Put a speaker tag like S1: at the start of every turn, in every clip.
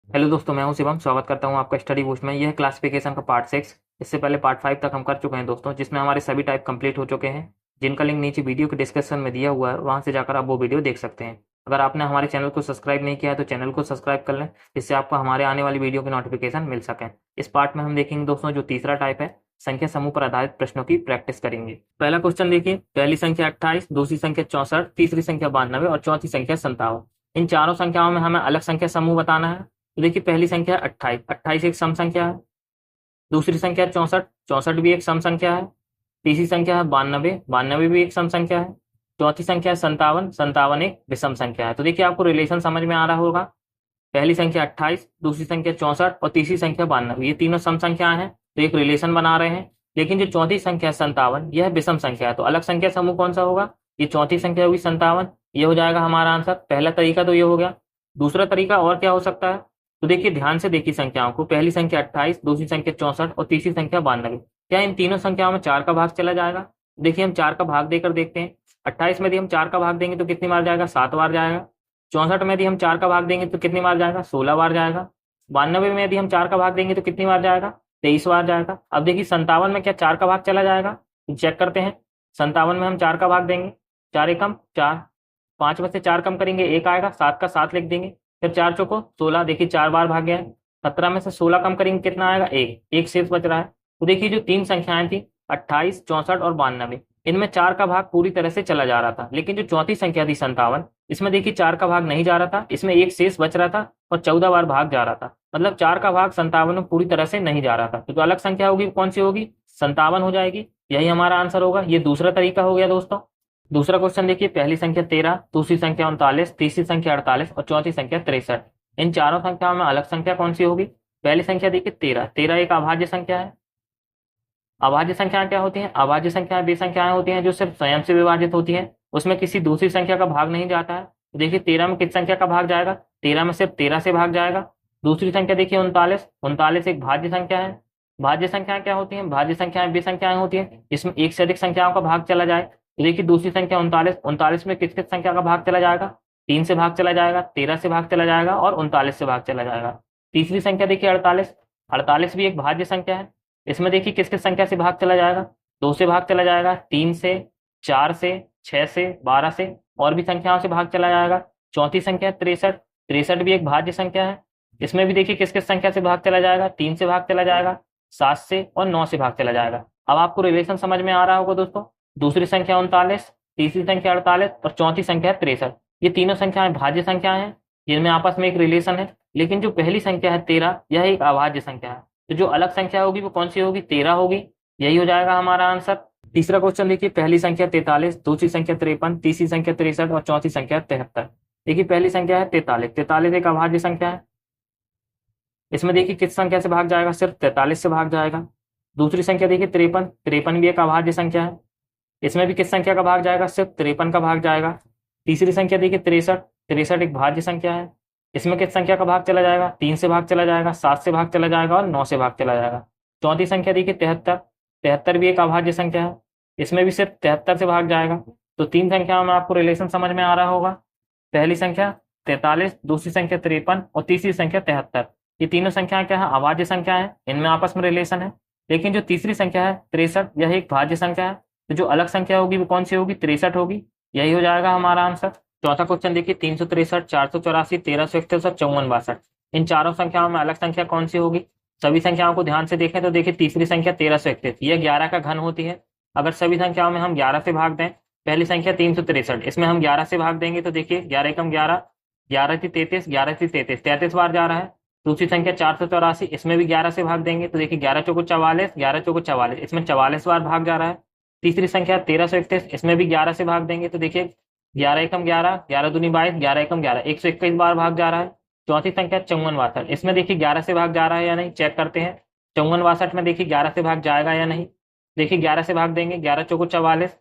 S1: Hello दोस्तों, मैं हूं शिवम। स्वागत करता हूं आपका स्टडी बूस्ट में। यह क्लासिफिकेशन का पार्ट 6। इससे पहले पार्ट 5 तक हम कर चुके हैं दोस्तों, जिसमें हमारे सभी टाइप कंप्लीट हो चुके हैं, जिनका लिंक नीचे वीडियो के डिस्क्रिप्शन में दिया हुआ है। वहां से जाकर आप वो वीडियो देख सकते हैं। अगर आपने हमारे चैनल को सब्सक्राइब नहीं किया है तो चैनल को सब्सक्राइब कर लें, जिससे आपको हमारे आने वाली वीडियो की नोटिफिकेशन मिल सके। इस पार्ट में हम देखेंगे दोस्तों जो तीसरा टाइप है, संख्या समूह पर आधारित प्रश्नों की प्रैक्टिस करेंगे। पहला क्वेश्चन देखिए, पहली संख्या 28, दूसरी संख्या 64, तीसरी संख्या 92 और चौथी संख्या 57। इन चारों संख्याओं में हमें अलग संख्या समूह बताना है। तो देखिए, पहली संख्या 28, 28 एक सम संख्या है। दूसरी संख्या 64, 64 भी एक सम संख्या है। तीसरी संख्या है 92, 92 भी एक सम संख्या है। चौथी संख्या है 57, 57 एक विषम संख्या है। तो देखिए, आपको रिलेशन समझ में आ रहा होगा। पहली संख्या 28, दूसरी संख्या 64 और तीसरी संख्या 92, ये तीनों सम संख्याएं हैं, तो एक रिलेशन बना रहे हैं। लेकिन जो चौथी संख्या है 57, यह विषम संख्या है। तो अलग संख्या समूह कौन सा होगा? ये चौथी संख्या होगी 57। ये हो जाएगा हमारा आंसर। पहला तरीका तो ये हो गया। दूसरा तरीका और क्या हो सकता है? तो देखिए, ध्यान से देखिए संख्याओं को। पहली संख्या 28, दूसरी संख्या 64 और तीसरी संख्या 92। क्या इन तीनों संख्याओं में 4 का भाग चला जाएगा? देखिए, हम 4 का भाग देकर देखते हैं। 28 में यदि हम 4 का भाग देंगे तो कितनी बार जाएगा? 7 बार जाएगा। 64 में यदि हम 4 का भाग देंगे तो कितनी बार जाएगा? 16 बार जाएगा। 92 में यदि हम 4 का भाग देंगे तो कितनी बार जाएगा? 23 बार जाएगा। अब देखिए, 57 में क्या 4 का भाग चला जाएगा? चेक करते हैं। 57 में हम 4 का भाग देंगे, 4 एकम 4, 5 में से 4 कम करेंगे 1 आएगा, 7 का 7 लिख देंगे। फिर 4 चौको 16, देखिए 4 बार भाग गया है। 17 में से 16 कम करेंगे, कितना आएगा? 1, 1 शेष बच रहा है। तो देखिए, जो तीन संख्याएं थी 28, 64 और 92, इनमें 4 का भाग पूरी तरह से चला जा रहा था। लेकिन जो चौथी संख्या थी 57, इसमें देखिए 4 का भाग नहीं जा रहा था, इसमें 1 शेष बच रहा था और 14 बार भाग जा रहा था। मतलब 4 का भाग 57 में पूरी तरह से नहीं जा रहा था। तो जो अलग संख्या होगी वो कौन सी होगी? 57 हो जाएगी। यही हमारा आंसर होगा। ये दूसरा तरीका हो गया दोस्तों। दूसरा क्वेश्चन देखिए, पहली संख्या 13, दूसरी संख्या 39, तीसरी संख्या 48 और चौथी संख्या 63। इन चारों संख्याओं में अलग संख्या कौन सी होगी? पहली संख्या देखिए 13, 13 एक अभाज्य संख्या है। अभाज्य संख्याएं क्या होती हैं? अभाज्य संख्याएं वे संख्याएं होती हैं जो सिर्फ स्वयं से विभाजित होती हैं, उसमें किसी दूसरी संख्या का भाग नहीं जाता है। तो देखिए, 13 में किस संख्या का भाग जाएगा? 13 में सिर्फ 13 से भाग जाएगा। दूसरी संख्या देखिए 39, 39 एक भाज्य संख्या है। भाज्य संख्याएं क्या होती हैं? भाज्य संख्याएं वे संख्याएं होती हैं इसमें एक से अधिक संख्याओं का भाग चला जाए। तो देखिए, दूसरी संख्या 39, 39 में किस किस संख्या का भाग चला जाएगा? 3 से भाग चला जाएगा, 13 से भाग चला जाएगा और 39 से भाग चला जाएगा। तीसरी संख्या देखिए 48, 48 भी एक भाज्य संख्या है। इसमें देखिए किस किस संख्या से भाग चला जाएगा? 2 से भाग चला जाएगा, 3 से, 4 से, 6 से, 12 से और भी संख्याओं से भाग चला जाएगा। चौथी संख्या 63, 63 भी एक भाज्य संख्या है। इसमें भी देखिए किस किस संख्या से भाग चला जाएगा? 3 से भाग चला जाएगा, 7 से और 9 से भाग चला जाएगा। अब आपको रिलेशन समझ में आ रहा होगा दोस्तों। दूसरी संख्या 39, तीसरी संख्या 48 और चौथी संख्या 63, ये तीनों संख्याएं भाज्य संख्याएं हैं जिनमें आपस में एक रिलेशन है। लेकिन जो पहली संख्या है 13, यह एक अभाज्य संख्या है। तो जो अलग संख्या होगी वो कौन सी होगी? 13 होगी। यही हो जाएगा हमारा आंसर। तीसरा क्वेश्चन देखिए, पहली संख्या 43, दूसरी संख्या 53, तीसरी संख्या 63 और चौथी संख्या 73। देखिए, पहली संख्या है 43, 43 एक अभाज्य संख्या है। इसमें देखिए किस संख्या से भाग जाएगा? सिर्फ 43 से भाग जाएगा। दूसरी संख्या देखिए 53, 53 भी एक अभाज्य संख्या है। इसमें भी किस संख्या का भाग जाएगा? सिर्फ 53 का भाग जाएगा। तीसरी संख्या देखिए 63, 63 एक भाज्य संख्या है। इसमें किस संख्या का भाग चला जाएगा? 3 से भाग चला जाएगा, 7 से भाग चला जाएगा और 9 से भाग चला जाएगा। चौथी संख्या देखिए 73, 73 भी एक अभाज्य संख्या है। इसमें भी सिर्फ 73 से भाग जाएगा। तो तीन संख्याओं में आपको रिलेशन समझ में आ रहा होगा। पहली संख्या 43, दूसरी संख्या 53 और तीसरी संख्या 73, ये तीनों संख्याएं क्या है? अभाज्य संख्या है, इनमें आपस में रिलेशन है। लेकिन जो तीसरी संख्या है 63, यह एक भाज्य संख्या है। तो जो अलग संख्या होगी वो कौन सी होगी? 63 होगी। यही हो जाएगा हमारा आंसर। चौथा क्वेश्चन देखिए, 363, 484, 1331 और 5462। इन चारों संख्याओं में अलग संख्या कौन सी होगी? सभी संख्याओं को ध्यान से देखें तो देखिए, तीसरी संख्या 1331, यह 11 का घन होती है। अगर सभी संख्याओं में हम 11 से भाग दें, पहली संख्या 363, इसमें हम 11 से भाग देंगे तो देखिए 11 एकम 11, 11 थी 33, 11 थी 33, 33 बार जा रहा है। दूसरी संख्या 484, इसमें भी 11 से भाग देंगे तो देखिए 11 चौको 44, 11 चौको 44, इसमें 44 बार भाग जा रहा है। तीसरी संख्या 1331, इसमें भी 11 से भाग देंगे तो देखिए 11 एकम 11, 11 दूनी 22, 11 एकम 11, 121 बार भाग जा रहा है। चौथी संख्या 5462, इसमें देखिए 11 से भाग जा रहा है या नहीं, चेक करते हैं। 5462 में देखिए 11 से भाग जाएगा या नहीं। देखिए 11 से भाग देंगे, 11 चौको 44,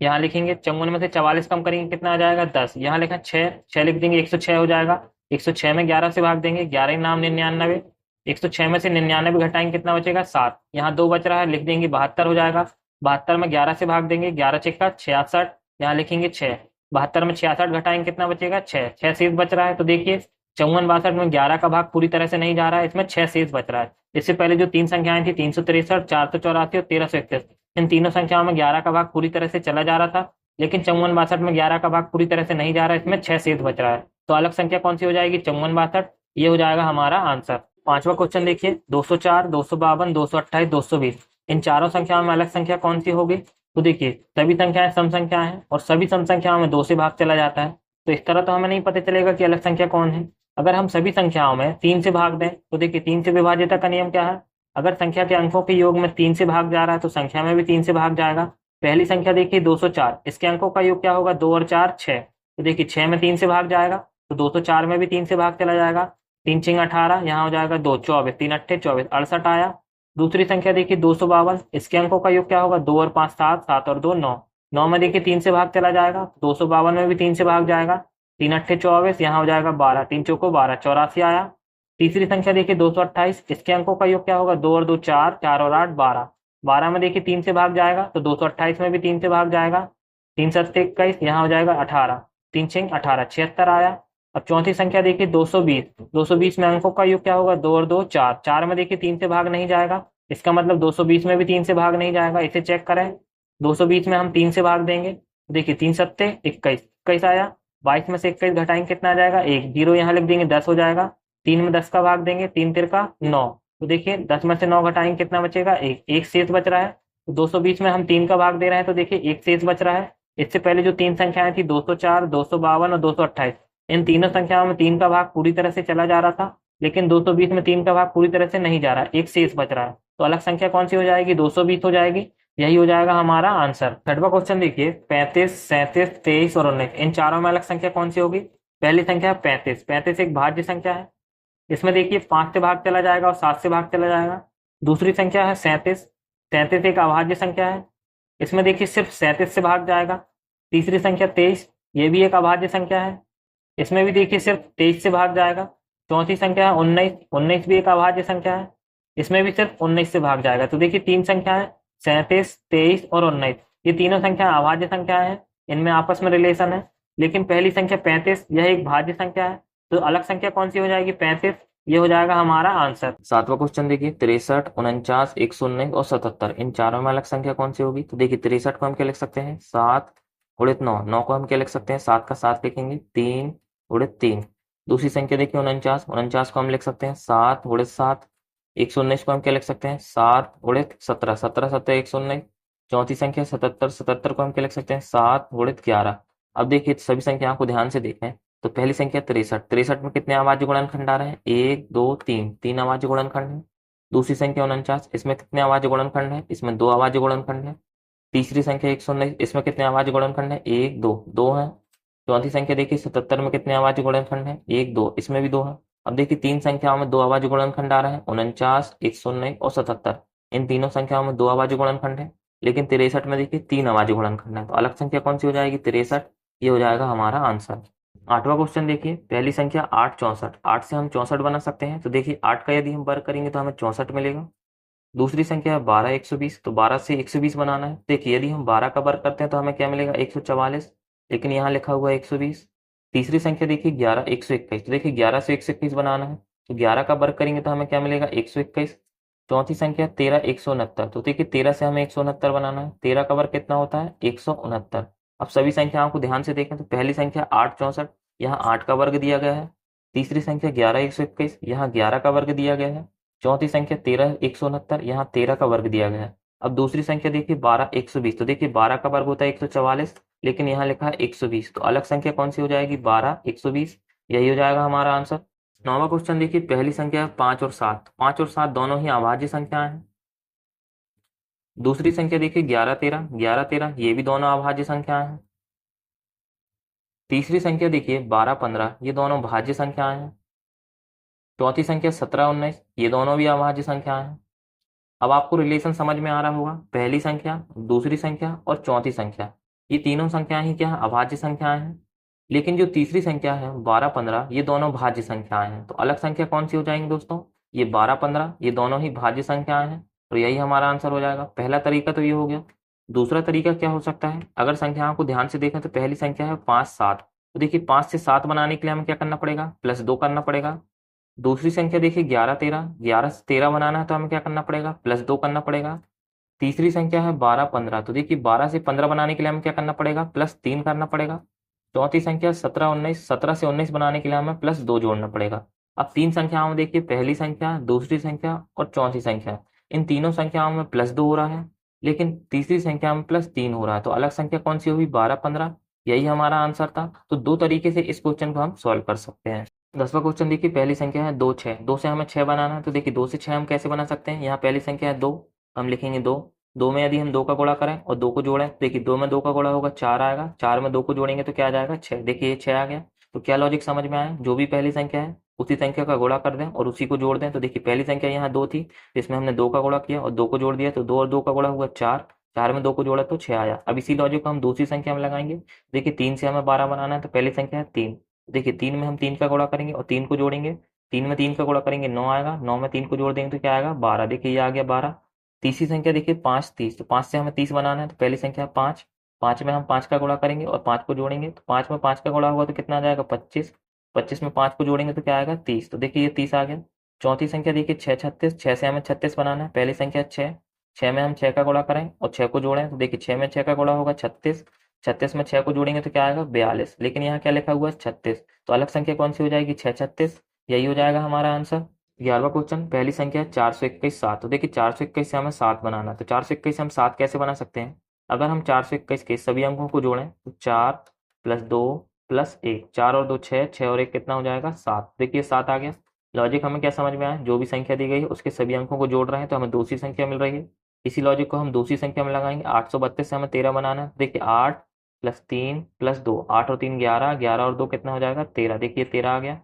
S1: यहाँ लिखेंगे 54 में से 44 कम करेंगे, कितना आ जाएगा? 10। यहाँ लिखा 6, 6 लिख देंगे, 106 हो जाएगा। 106 में 11 से भाग देंगे, 11 नाम 99, 106 में से 99 घटाएंगे, कितना बचेगा? 7। यहाँ 2 बच रहा है, लिख देंगे 72 हो जाएगा। 72 में 11 से भाग देंगे, 11 छक्का 66, यहाँ लिखेंगे 6। 72 में 66 घटाएंगे, कितना बचेगा? 6, 6 शेष बच रहा है। तो देखिए 54 62 में 11 का भाग पूरी तरह से नहीं जा रहा है, इसमें 6 शेष बच रहा है। इससे पहले जो 3 संख्याएं थी 363, 484 और 1331, इन तीनों संख्याओं में 11 का भाग पूरी तरह से चला जा रहा था, लेकिन 54 62 में 11 का भाग पूरी तरह से नहीं जा रहा है, इसमें 6 शेष बच रहा है। तो अलग संख्या कौन सी हो जाएगी? 54 62। ये हो जाएगा हमारा आंसर। पांचवा क्वेश्चन देखिए, 204, 252, 228, 220, इन चारों संख्याओं में अलग संख्या कौन सी होगी? तो देखिए सभी संख्याएं सम संख्याएं हैं और सभी सम संख्याओं में 2 से भाग चला जाता है, तो इस तरह तो हमें नहीं पता चलेगा कि अलग संख्या कौन है। अगर हम सभी संख्याओं में 3 से भाग दें तो देखिए 3 से विभाज्यता का नियम क्या है? अगर संख्या के अंकों के योग में 3 से भाग जा रहा है तो संख्या में भी 3 से भाग जाएगा। पहली संख्या देखिए 204, इसके अंकों का योग क्या होगा? 2 और 4 6, तो देखिए 6 में 3 से भाग जाएगा, तो 204 में भी 3 से भाग चला जाएगा। 3 6 18, यहाँ हो जाएगा 2 24, 3 8 24, 68 आया। दूसरी संख्या देखिए 252, इसके अंकों का योग क्या होगा? 2 और 5 7, 7 और 2 9, 9 में देखिए 3 से भाग चला जाएगा, 252 में भी 3 से भाग जाएगा। 3 अट्ठे 24, यहाँ हो जाएगा 12, 3 चौको 12, 84 आया। तीसरी संख्या देखिए 228, इसके अंकों का योग क्या होगा? 2 और 2 4, 4 और 8 12, 12 में देखिए 3 से भाग जाएगा, तो 228 में भी 3 से भाग जाएगा। 3 सत्ते 21, यहाँ हो जाएगा 18, 3 6 18, 76 आया। अब चौथी संख्या देखिए 220, 220 में अंकों का योग क्या होगा? 2 और 2 4, 4 में देखिए 3 से भाग नहीं जाएगा, इसका मतलब 220 में भी 3 से भाग नहीं जाएगा। इसे चेक करें, 220 में हम 3 से भाग देंगे, देखिए 3 सत्ते 21, 21 आया। 22 में से 21 घटाएंगे कितना आ जाएगा? 1, 0 यहाँ लिख देंगे, 10 हो जाएगा। 3 में 10 का भाग देंगे, 3 तिरका 9, तो देखिए 10 में से 9 घटाएंगे कितना बचेगा? 1, एक शेष बच रहा है। तो 220 में हम 3 का भाग दे रहे हैं, तो देखिए एक शेष बच रहा है। इससे पहले जो 3 संख्याएं थी 204, 252 और 228, इन तीनों संख्याओं में 3 का भाग पूरी तरह से चला जा रहा था, लेकिन 220 में 3 का भाग पूरी तरह से नहीं जा रहा है, एक शेष बच रहा है। तो अलग संख्या कौन सी हो जाएगी? 220 हो जाएगी। यही हो जाएगा हमारा आंसर। छठवां क्वेश्चन देखिए, 35, 37, 23 और 19, इन चारों में अलग संख्या कौन सी होगी? पहली संख्या है 35, 35 एक भाज्य संख्या है, इसमें देखिए 5 से भाग चला जाएगा और 7 से भाग चला जाएगा। दूसरी संख्या है 37, 37 एक अभाज्य संख्या है, इसमें देखिए सिर्फ 37 से भाग जाएगा। तीसरी संख्या 23, ये भी एक अभाज्य संख्या है, इसमें भी देखिए सिर्फ 23 से भाग जाएगा। चौथी संख्या है 19, 19 भी एक अभाज्य संख्या है, इसमें भी सिर्फ 19 से भाग जाएगा। तो देखिए 3 संख्या है, 37, 23 और 19, ये तीनों संख्या अभाज्य संख्या है, इनमें आपस में रिलेशन है। लेकिन पहली संख्या 35, यह एक भाज्य संख्या है, तो अलग संख्या कौन सी हो जाएगी? 35, ये हो जाएगा हमारा आंसर। सातवां क्वेश्चन देखिए, 63, 49, 119 और 77, इन चारों में अलग संख्या कौन सी होगी? तो देखिए 63 को हम क्या लिख सकते हैं? 7 गुणित 9, 9 को हम क्या लिख सकते हैं? 7 का 7 लिखेंगे, 3 गुणित 3। दूसरी संख्या देखिए 49, 49 को हम लिख सकते हैं 7 गुणित 7। 119 को हम क्या लिख सकते हैं? 7 गुणित 17, 17 7 119। चौथी संख्या 77, 77 को हम क्या लिख सकते हैं? 7 गुणित 11। अब देखिए सभी संख्याओं को ध्यान से देखें, तो पहली संख्या 63, 63 में कितने अभाज्य गुणनखंड आ रहे हैं? 1 2 3, 3 अभाज्य गुणनखंड है। दूसरी संख्या 49, इसमें कितने अभाज्य गुणनखंड है? इसमें 2 अभाज्य गुणनखंड है। तीसरी संख्या 119, इसमें कितने अभाज्य गुणनखंड है? 1 2, 2 है। चौथी संख्या देखिए 77 में कितने अभाज्य गुणनखंड है? 1 2, इसमें भी 2 है। अब देखिए 3 संख्याओं में 2 अभाज्य गुणनखंड आ रहे हैं, 49, 119 और 77, इन तीनों संख्याओं में 2 अभाज्य गुणनखंड है, लेकिन 63 में देखिए 3 अभाज्य गुणनखंड है, तो अलग संख्या कौन सी हो जाएगी? 63, ये हो जाएगा हमारा आंसर। आठवां क्वेश्चन देखिए, पहली संख्या 8 64, 8 से हम 64 बना सकते हैं, तो देखिए 8 का यदि हम वर्ग करेंगे तो हमें 64 मिलेगा। दूसरी संख्या है 12 120, तो 12 से 120 बनाना है, देखिए यदि हम 12 का वर्ग करते हैं तो हमें क्या मिलेगा? 144, लेकिन यहाँ लिखा हुआ है 120। तीसरी संख्या देखिए 11 121, तो देखिए 11 से 121 बनाना है, तो 11 का वर्ग करेंगे तो हमें क्या मिलेगा? 121। चौथी संख्या 13 169, तो देखिए 13 से हमें 169 बनाना है, 13 का वर्ग कितना होता है? 169। अब सभी संख्याओं को ध्यान से देखें, तो पहली संख्या 8 64, यहाँ 8 का वर्ग दिया गया है। तीसरी संख्या 11 121, यहाँ 11 का वर्ग दिया गया है। चौथी संख्या 13 169, यहाँ 13 का वर्ग दिया गया है। अब दूसरी संख्या देखिए 12 120, तो देखिए 12 का वर्ग होता है 144, लेकिन यहाँ लिखा है 120, तो अलग संख्या कौन सी हो जाएगी? 12 120, यही हो जाएगा हमारा आंसर। नौवां क्वेश्चन देखिए, पहली संख्या है 5 और 7, 5 और 7 दोनों ही अभाज्य संख्याएं हैं। दूसरी संख्या देखिए 11 13, 11 13, ये भी दोनों अभाज्य संख्याएं हैं। तीसरी संख्या देखिए 12 15, ये दोनों भाज्य संख्याएं हैं। चौथी संख्या 17 19, ये दोनों भी अभाज्य संख्याएं हैं। अब आपको रिलेशन समझ में आ रहा होगा, पहली संख्या, दूसरी संख्या और चौथी संख्या, ये तीनों संख्याएं ही क्या है? अभाज्य संख्याएं हैं। लेकिन जो तीसरी संख्या है 12 15, ये दोनों भाज्य संख्याएं हैं, तो अलग संख्या कौन सी हो जाएंगी दोस्तों? ये 12 15, ये दोनों ही भाज्य संख्याएं हैं, तो यही हमारा आंसर हो जाएगा। पहला तरीका तो ये हो गया। दूसरा तरीका क्या हो सकता है? अगर संख्याओं को ध्यान से देखें तो पहली संख्या है 5 7, तो देखिए 5 से 7 बनाने के लिए हमें क्या करना पड़ेगा, +2 करना पड़ेगा। दूसरी संख्या देखिए 11 13, 11 से 13 बनाना है तो हमें क्या करना पड़ेगा, +2 करना पड़ेगा। तीसरी संख्या है 12 15, तो देखिए 12 से 15 बनाने के लिए हमें क्या करना पड़ेगा, +3 करना पड़ेगा। चौथी संख्या 17 19, 17 से 19 बनाने के लिए हमें +2 जोड़ना पड़ेगा। अब तीन संख्याओं में देखिए पहली संख्या, दूसरी संख्या और चौथी संख्या, इन तीनों संख्याओं में +2 हो रहा है, लेकिन तीसरी संख्या में +3 हो रहा है, तो अलग संख्या कौन सी होगी, 12 15। यही हमारा आंसर था। तो दो तरीके से इस क्वेश्चन को हम सॉल्व कर सकते हैं। 10वां क्वेश्चन देखिए, पहली संख्या है 2 6, 2 से हमें 6 बनाना है, तो देखिए 2 से 6 हम कैसे बना सकते हैं। यहाँ पहली संख्या है 2, हम लिखेंगे 2, 2 में यदि हम 2 का गुणा करें और 2 को जोड़ें, देखिए 2 में 2 का गुणा होगा 4 आएगा, 4 में 2 को जोड़ेंगे तो क्या आ जाएगा 6, देखिए ये 6 आ गया। तो क्या लॉजिक समझ में आया, जो भी पहली संख्या है उसी संख्या का गुणा कर दें और उसी को जोड़ दें। तो देखिए पहली संख्या यहाँ 2 थी, जिसमें हमने 2 का गुणा किया और 2 को जोड़ दिया, तो 2 और 2 का गुणा हुआ 4, 4 में 2 को जोड़ा तो 6 आया। अब इसी लॉजिक को हम दूसरी संख्या में लगाएंगे। देखिए 3 से हमें 12 बनाना है, तो पहली संख्या है 3, देखिए 3 में हम 3 का गुणा करेंगे और 3 को जोड़ेंगे, 3 में 3 का गुणा करेंगे 9 आएगा, 9 में 3 को जोड़ देंगे तो क्या आएगा 12, देखिए ये आ गया 12। तीसरी संख्या देखिए 5 30, तो 5 से हमें 30 बनाना है, तो पहली संख्या 5, 5 में हम 5 का गुणा करेंगे और 5 को जोड़ेंगे, तो 5 में 5 का गुणा हुआ तो कितना आ जाएगा 25, 25 में 5 को जोड़ेंगे तो क्या आएगा 30, तो देखिए ये 30 आ गया। चौथी संख्या देखिए 6 36, 6 से हमें 36 बनाना है, पहली संख्या 6, 6 में हम 6 का गुणा करें और 6 को जोड़ें, तो देखिए 6 में 6 का गुणा होगा 36, 36 में 6 को जोड़ेंगे तो क्या आएगा 42, लेकिन यहाँ क्या लिखा हुआ है 36, तो अलग संख्या कौन सी हो जाएगी 6 36, यही हो जाएगा हमारा आंसर। 11वां क्वेश्चन, पहली संख्या है 421 7, तो देखिए 421 से हमें 7 बनाना है, तो 421 से हम 7 कैसे बना सकते हैं। अगर हम 421 के सभी अंकों को जोड़ें तो 4 + 2 + 1, 4 और 2 6, 6 और 1 कितना हो जाएगा 7, देखिए 7 आ गया। लॉजिक हमें क्या समझ में आया, जो भी संख्या दी गई है उसके सभी अंकों को जोड़ रहे हैं तो हमें दूसरी संख्या मिल रही है। इसी लॉजिक को हम दूसरी संख्या में लगाएंगे। 832 से हमें 13 बनाना है, देखिए 8 + 3 + 2, 8 और 3 11, 11 और 2 कितना हो जाएगा 13, देखिए 13 आ गया।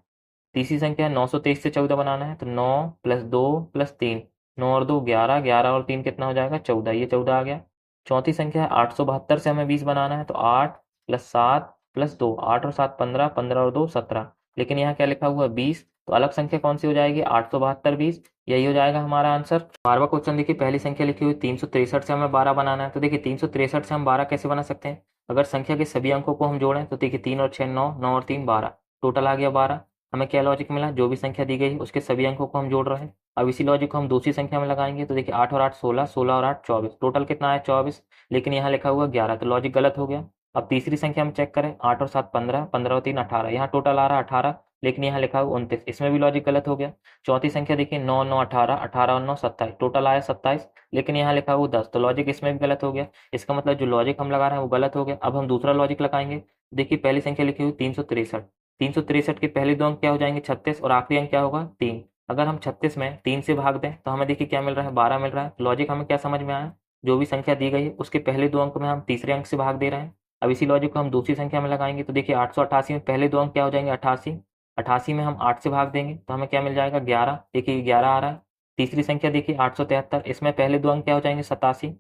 S1: तीसरी संख्या है 923 से 14 बनाना है, तो 9 + 2 + 3, 9 और 2 11, 11 और 3 कितना हो जाएगा 14, ये 14 आ गया। चौथी संख्या है 872 से हमें 20 बनाना है, तो 8 + 7 + 2, 8 और 7 15, 15 और 2 17, लेकिन यहाँ क्या लिखा हुआ है 20, तो अलग संख्या कौन सी हो जाएगी 872 20, यही हो जाएगा हमारा आंसर। 12वां क्वेश्चन देखिए, पहली संख्या लिखी हुई 363 से हमें 12 बनाना है, तो देखिए 363 से हम 12 कैसे बना सकते हैं। अगर संख्या के सभी अंकों को हम जोड़ें तो देखिए 3 और 6 9, 9 और 3 12, टोटल आ गया 12। हमें क्या लॉजिक मिला, जो भी संख्या दी गई है उसके सभी अंकों को हम जोड़ रहे हैं। अब इसी लॉजिक को हम दूसरी संख्या में लगाएंगे, तो देखिए 8 और 8 16, 16 और 8 24, टोटल कितना आया 24, लेकिन यहाँ लिखा हुआ 11, तो लॉजिक गलत हो गया। अब तीसरी संख्या में चेक करें, 8 और 7 15, 15 और 3 18, यहाँ टोटल आ रहा है 18, लेकिन यहाँ लिखा हुआ 29, इसमें भी लॉजिक गलत हो गया। चौथी संख्या देखिए 9 9 18, 18 और 9 27, टोटल आया 27, लेकिन यहाँ लिखा हुआ 10, तो लॉजिक इसमें भी गलत हो गया। इसका मतलब जो लॉजिक हम लगा रहे हैं वो गलत हो गया। अब हम दूसरा लॉजिक लगाएंगे। देखिए पहली संख्या लिखी हुई 363, 363 के पहले दो अंक क्या हो जाएंगे 36 और आखिरी अंक क्या होगा 3। अगर हम 36 में 3 से भाग दें तो हमें देखिए क्या मिल रहा है 12 मिल रहा है। लॉजिक हमें क्या समझ में आया, जो भी संख्या दी गई है उसके पहले दो अंक में हम तीसरे अंक से भाग दे रहे हैं। अब इसी लॉजिक को हम दूसरी संख्या में लगाएंगे, तो देखिए 888 में पहले दो अंक क्या हो जाएंगे 88, 88 में हम 8 से भाग देंगे तो हमें क्या मिल जाएगा 11, देखिए 11 आ रहा है। तीसरी संख्या देखिए 873, इसमें पहले दो अंक क्या हो जाएंगे 87,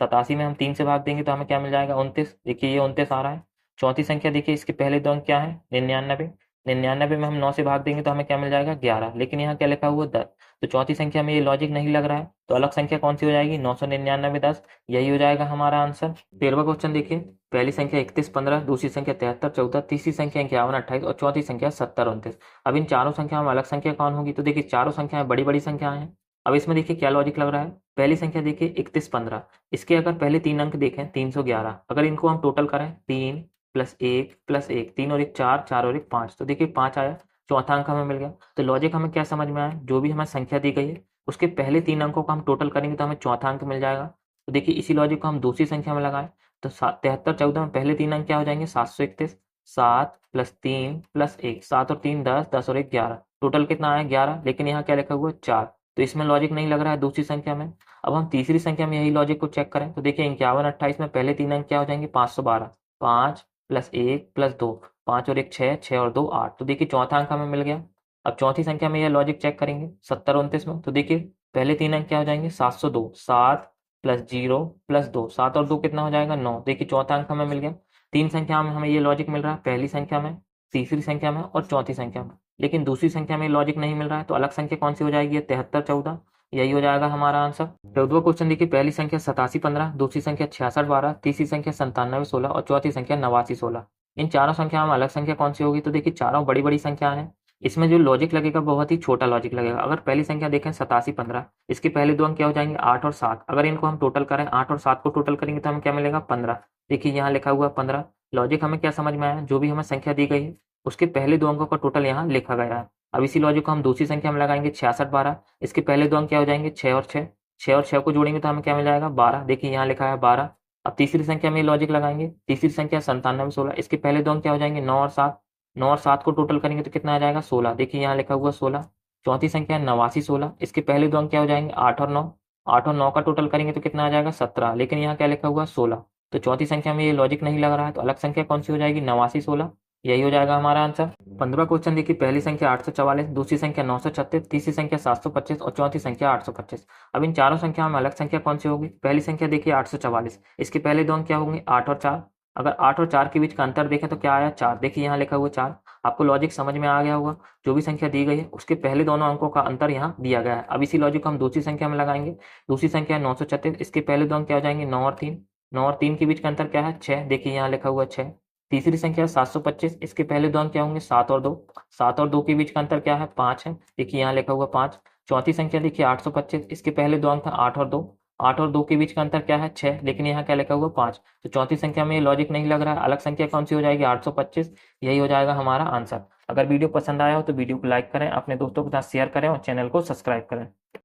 S1: 87 में हम 3 से भाग देंगे तो हमें क्या मिल जाएगा 29, देखिए ये 29 आ रहा है। चौथी संख्या देखिए इसके पहले दो अंक क्या है 99, 99 में हम 9 से भाग देंगे तो हमें क्या मिल जाएगा 11, लेकिन यहाँ क्या लिखा हुआ 10, तो चौथी संख्या में ये लॉजिक नहीं लग रहा है, तो अलग संख्या कौन सी हो जाएगी 999 10, यही हो जाएगा हमारा आंसर। 13वां क्वेश्चन देखिए, पहली संख्या 31 15, दूसरी संख्या 73 14, तीसरी संख्या 51 28 और चौथी संख्या 70 29। अब इन चारों संख्याओं में अलग संख्या कौन होगी, तो देखिए चारों संख्याएं बड़ी बड़ी संख्याएं हैं। अब इसमें देखिए क्या लॉजिक लग रहा है, पहली संख्या देखिए 31 15, इसके अगर पहले तीन अंक देखें 311, अगर इनको हम टोटल करें 3 + 1 3 और 1 4, 4 और 1 5, तो देखिए 5 आया, चौथा अंक हमें मिल गया। तो लॉजिक हमें क्या समझ में आया, जो भी हमें संख्या दी गई है उसके पहले तीन अंकों को हम टोटल करेंगे तो हमें चौथा अंक मिल जाएगा। तो देखिए इसी लॉजिक को हम दूसरी संख्या में लगाएं, तो 73 14 में पहले तीन अंक क्या हो जाएंगे 731, 7 + 3 + 1, 7 और 3 10, 10 और 1 11, टोटल कितना आया 11, लेकिन यहाँ क्या लिखा हुआ है 4, तो इसमें लॉजिक नहीं लग रहा है दूसरी संख्या में। अब हम तीसरी संख्या में यही लॉजिक को चेक करें, तो देखिए 51 28 में पहले तीन अंक क्या हो जाएंगे 512, 5 + 1 + 2, 5 और 1 6, 6 और 2 8, तो देखिए चौथा अंक हमें मिल गया। अब चौथी संख्या में यह लॉजिक चेक करेंगे 70 29 में, तो देखिए पहले तीन अंक क्या हो जाएंगे 702, 7 + 0 + 2, 7 और 2 कितना हो जाएगा 9, देखिए चौथा अंक हमें मिल गया। तीन संख्या में हमें ये लॉजिक मिल रहा है, पहली संख्या में, तीसरी संख्या में और चौथी संख्या में, लेकिन दूसरी संख्या में लॉजिक नहीं मिल रहा है, तो अलग संख्या कौन सी हो जाएगी 73 14, यही हो जाएगा हमारा आंसर। 14वां क्वेश्चन देखिए, पहली संख्या 87 15, दूसरी संख्या 66 12, तीसरी संख्या 97 16 और चौथी संख्या 89 16। इन चारों संख्याओं में अलग संख्या कौन सी होगी? तो देखिए चारों बड़ी बड़ी संख्या है, इसमें जो लॉजिक लगेगा बहुत ही छोटा लॉजिक लगेगा। अगर पहली संख्या देखें 87 15, इसके पहले दो अंक क्या हो जाएंगे 8 और 7। अगर इनको हम टोटल करें 8 और 7 को टोटल करेंगे तो हमें क्या मिलेगा 15। देखिए यहाँ लिखा हुआ 15। लॉजिक हमें क्या समझ में आया? जो भी हमें संख्या दी गई है उसके पहले दो अंकों का टोटल यहाँ लिखा गया है। अब इसी लॉजिक को हम दूसरी संख्या में लगाएंगे 66 12। इसके पहले दो अंक क्या हो जाएंगे 6 और 6। 6 और 6 को जोड़ेंगे तो हमें क्या मिल जाएगा 12। देखिए यहाँ लिखा है 12। अब तीसरी संख्या में लॉजिक लगाएंगे, तीसरी संख्या 97 16। इसके पहले दो अंक क्या हो जाएंगे 9 और 7। 9 और 7 को टोटल करेंगे तो कितना आ जाएगा 16। देखिए यहाँ लिखा हुआ 16। चौथी संख्या है 89 16। इसके पहले दो अंक क्या हो जाएंगे 8 और 9। 8 और 9 का टोटल करेंगे तो कितना आ जाएगा 17। लेकिन यहाँ क्या लिखा हुआ 16। तो चौथी संख्या में ये लॉजिक नहीं लग रहा है, तो अलग संख्या कौन सी हो जाएगी 89 16। यही हो जाएगा हमारा आंसर। 15वां क्वेश्चन देखिए, पहली संख्या 844, दूसरी संख्या 936, तीसरी संख्या 725 और चौथी संख्या 825। अब इन चारों संख्याओं में अलग संख्या कौन सी होगी? पहली संख्या देखिए 844, इसके पहले दो अंक क्या होंगे 8 और 4। अगर 8 और 4 के बीच का अंतर देखें तो क्या आया 4। देखिए यहाँ लिखा हुआ 4। आपको लॉजिक समझ में आ गया होगा। जो भी संख्या दी गई है उसके पहले दोनों अंकों का अंतर यहाँ दिया गया है। अब इसी लॉजिक को हम दूसरी संख्या में लगाएंगे। दूसरी संख्या है 936, इसके पहले दो अंक क्या हो जाएंगे 9 और 3। 9 और 3 के बीच का अंतर क्या है 6। देखिए यहाँ लिखा हुआ 6। तीसरी संख्या 725, इसके पहले दो अंक क्या होंगे 7 और 2। 7 और 2 के बीच का अंतर क्या है 5 है। देखिए यहाँ लिखा हुआ 5। चौथी संख्या देखिए 825, इसके पहले दो अंक था 8 और 2। 8 और 2 के बीच का अंतर क्या है 6। लेकिन यहाँ क्या लिखा हुआ 5। तो चौथी संख्या में ये लॉजिक नहीं लग रहा है। अलग संख्या कौन सी हो जाएगी 825। यही हो जाएगा हमारा आंसर। अगर वीडियो पसंद आया हो तो वीडियो को लाइक करें, अपने दोस्तों के साथ शेयर करें और चैनल को सब्सक्राइब करें।